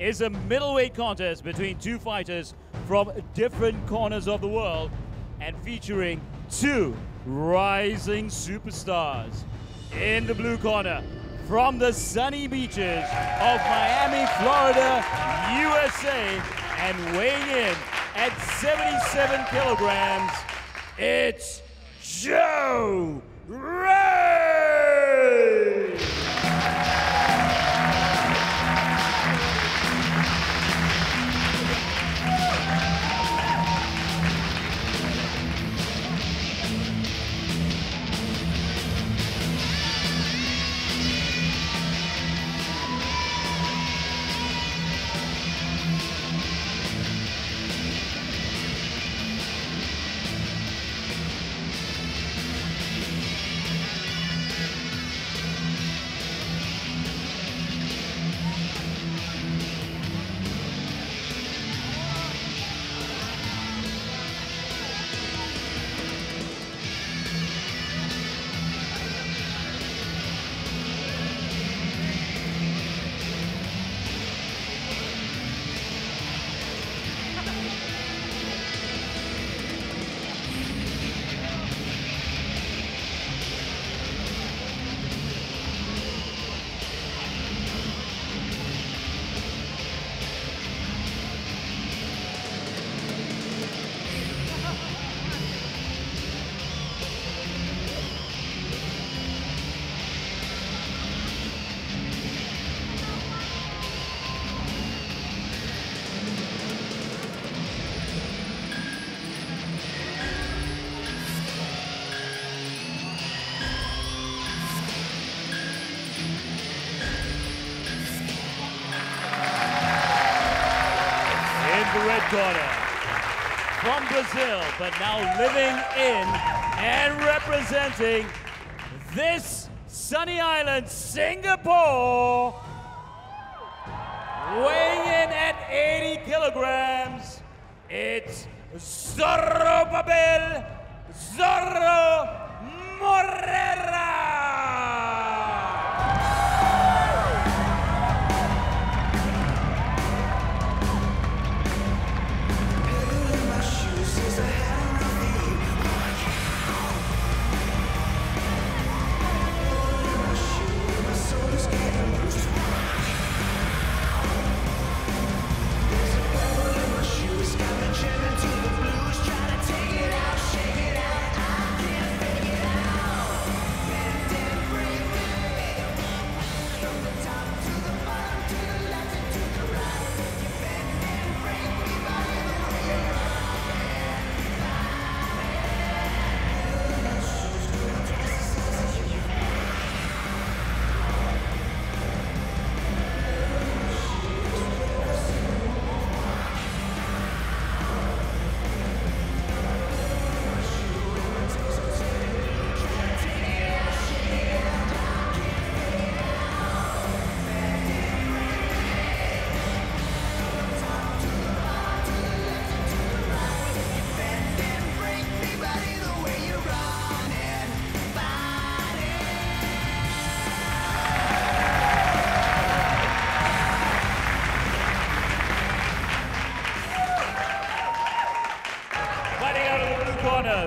is a middleweight contest between two fighters from different corners of the world and featuring two rising superstars. In the blue corner, from the sunny beaches of Miami, Florida, USA, and weighing in at 77 kilograms, it's Joe Ray! The red corner, from Brazil, but now living in and representing this sunny island, Singapore, weighing in at 80 kilograms, it's Zorobabel Moreira!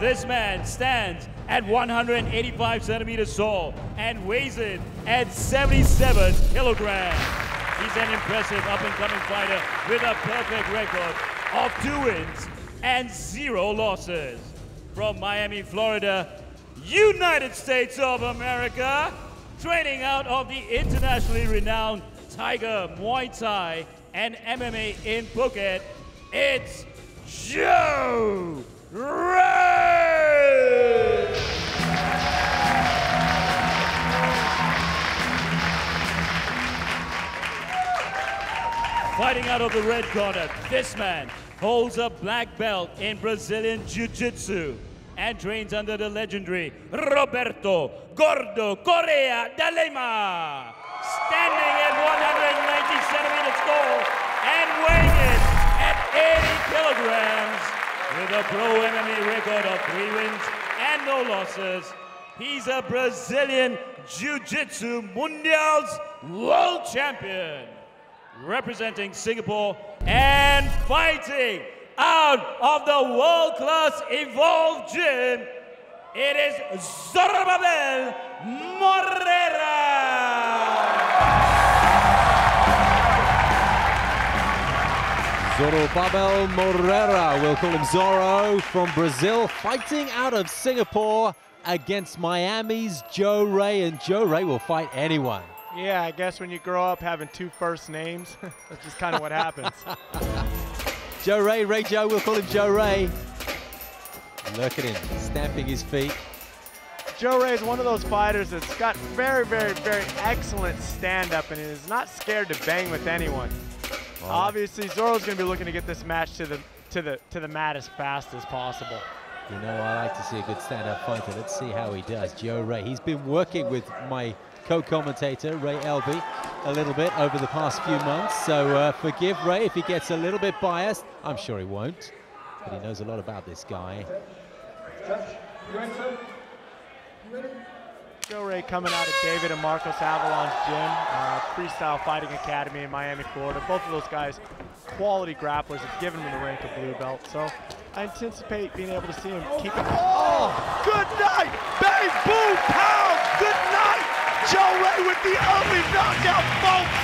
This man stands at 185 centimeters tall and weighs in at 77 kilograms. He's an impressive up-and-coming fighter with a perfect record of 2 wins and 0 losses. From Miami, Florida, United States of America, training out of the internationally renowned Tiger Muay Thai and MMA in Phuket, it's Joe Ray! Fighting out of the red corner, this man holds a black belt in Brazilian Jiu-Jitsu and trains under the legendary Roberto Gordo Correa de Lima. Standing at 190 centimeters tall and weighing in at 80 kilograms. With a pro MMA record of 3 wins and no losses, he's a Brazilian Jiu-Jitsu Mundial's world champion. representing Singapore and fighting out of the world-class Evolve Gym, it is Zorobabel Moreira. Zorobabel Moreira, we'll call him Zorro, from Brazil, fighting out of Singapore against Miami's Joe Ray, and Joe Ray will fight anyone. Yeah, I guess when you grow up having two first names, that's just kind of what happens. Joe Ray, Ray Joe, we'll call him Joe Ray. Look at him, stamping his feet. Joe Ray is one of those fighters that's got very, very, very excellent stand-up and is not scared to bang with anyone. Oh. Obviously, Zorro's going to be looking to get this match to the mat as fast as possible. You know, I like to see a good stand-up fighter. Let's see how he does. Joe Ray, he's been working with my co-commentator, Ray Elby, a little bit over the past few months. So forgive Ray if he gets a little bit biased. I'm sure he won't, but he knows a lot about this guy. Joe Ray coming out of David and Marcos Avalon's gym, Freestyle Fighting Academy in Miami, Florida. Both of those guys, quality grapplers, have given him the rank of blue belt. So I anticipate being able to see him keep it. Oh, good night! Bang, boom, pound! Good night! Joe Ray with the early knockout, folks!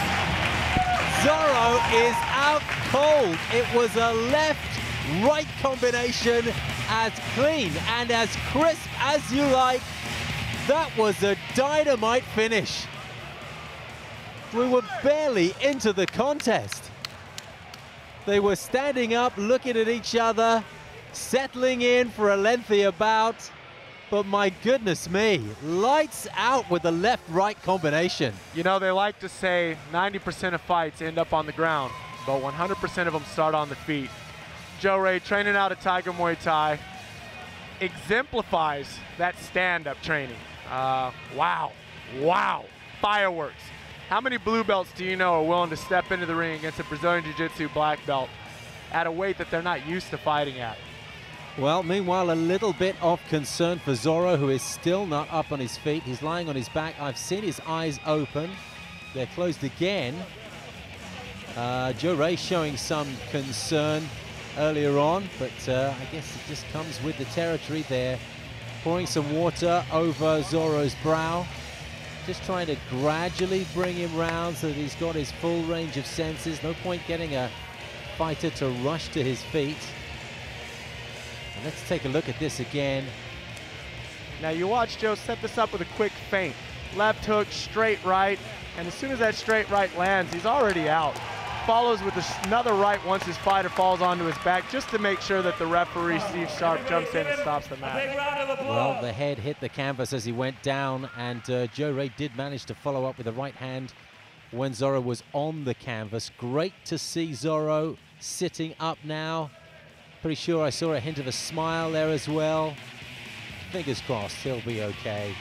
Zorro is out cold. It was a left-right combination, as clean and as crisp as you like. That was a dynamite finish. We were barely into the contest. They were standing up, looking at each other, settling in for a lengthy bout. But my goodness me, lights out with the left-right combination. You know, they like to say 90% of fights end up on the ground, but 100% of them start on the feet. Joe Ray, training out of Tiger Muay Thai, exemplifies that stand-up training. Wow, fireworks. How many blue belts do you know are willing to step into the ring against a Brazilian Jiu-Jitsu black belt at a weight that they're not used to fighting at? Well, meanwhile, a little bit of concern for Zorro, who is still not up on his feet. He's lying on his back. I've seen his eyes open. They're closed again. Joe Ray showing some concern earlier on, but I guess it just comes with the territory there. Pouring some water over Zorro's brow. Just trying to gradually bring him round so that he's got his full range of senses. No point getting a fighter to rush to his feet. And let's take a look at this again. Now you watch Joe set this up with a quick feint. Left hook, straight right, and as soon as that straight right lands, he's already out. Follows with another right once his fighter falls onto his back, just to make sure that the referee, Steve Sharp, jumps in and stops the match. Well, the head hit the canvas as he went down, and Joe Ray did manage to follow up with the right hand when Zorro was on the canvas. Great to see Zorro sitting up now. Pretty sure I saw a hint of a smile there as well. Fingers crossed, he'll be okay.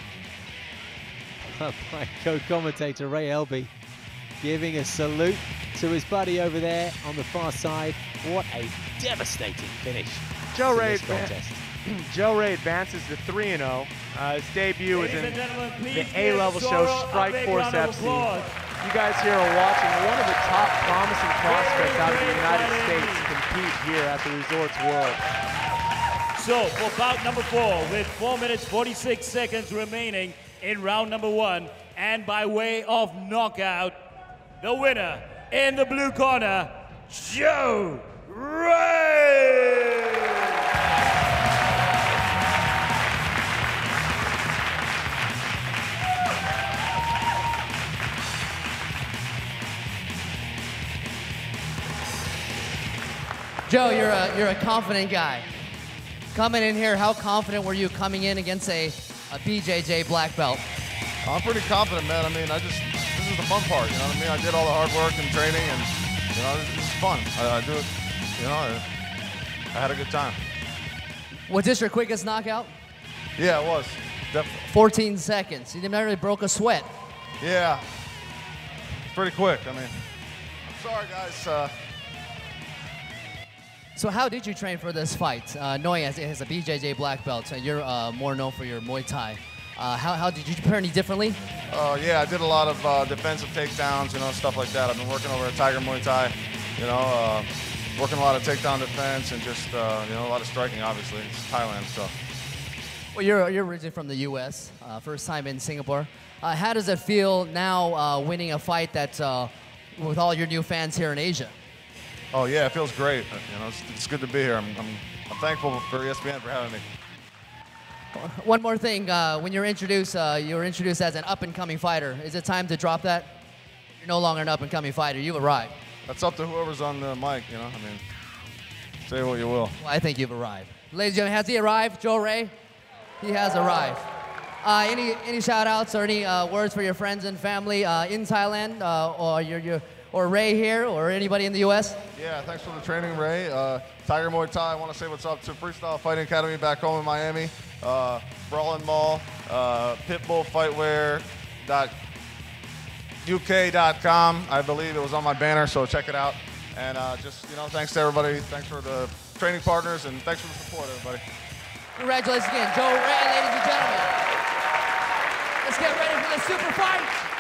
My co-commentator Ray Elby giving a salute to his buddy over there on the far side. What a devastating finish. Joe Ray advances to 3-0. His debut was in the A-level show Strikeforce FC. You guys here are watching one of the top promising prospects out of the United States compete here at the Resorts World. So for bout number 4, with 4 minutes 46 seconds remaining in round number 1, and by way of knockout, the winner in the blue corner, Joe Ray! Joe, you're a confident guy. Coming in here, how confident were you coming in against a BJJ black belt? I'm pretty confident, man. I mean, this is the fun part, you know what I mean? I did all the hard work and training, and, you know, this is fun. I do it, you know, I had a good time. Was this your quickest knockout? Yeah, it was, definitely. 14 seconds. You never really broke a sweat. Yeah, it's pretty quick. I mean, I'm sorry, guys. So how did you train for this fight, knowing as a BJJ black belt? You're more known for your Muay Thai. How did you prepare any differently? Yeah, I did a lot of defensive takedowns, you know, stuff like that. I've been working over at Tiger Muay Thai, you know, working a lot of takedown defense and just, you know, a lot of striking, obviously. It's Thailand, so. Well, you're originally from the U.S., first time in Singapore. How does it feel now winning a fight that's with all your new fans here in Asia? Oh, yeah, it feels great. You know, it's good to be here. I'm thankful for ESPN for having me. One more thing, when you're introduced as an up-and-coming fighter. Is it time to drop that? You're no longer an up-and-coming fighter. You've arrived. That's up to whoever's on the mic, you know. I mean, say what you will. Well, I think you've arrived. Ladies and gentlemen, has he arrived? Joe Ray? He has arrived. Any shout-outs or any words for your friends and family in Thailand or Ray here or anybody in the U.S.? Yeah, thanks for the training, Ray. Tiger Muay Thai, I want to say what's up to Freestyle Fighting Academy back home in Miami. Brawlin' Mall, pitbullfightwear.uk.com. I believe it was on my banner, so check it out. And just, you know, thanks to everybody. Thanks for the training partners, and thanks for the support, everybody. Congratulations again, Joe Ray, ladies and gentlemen. Let's get ready for the super fight.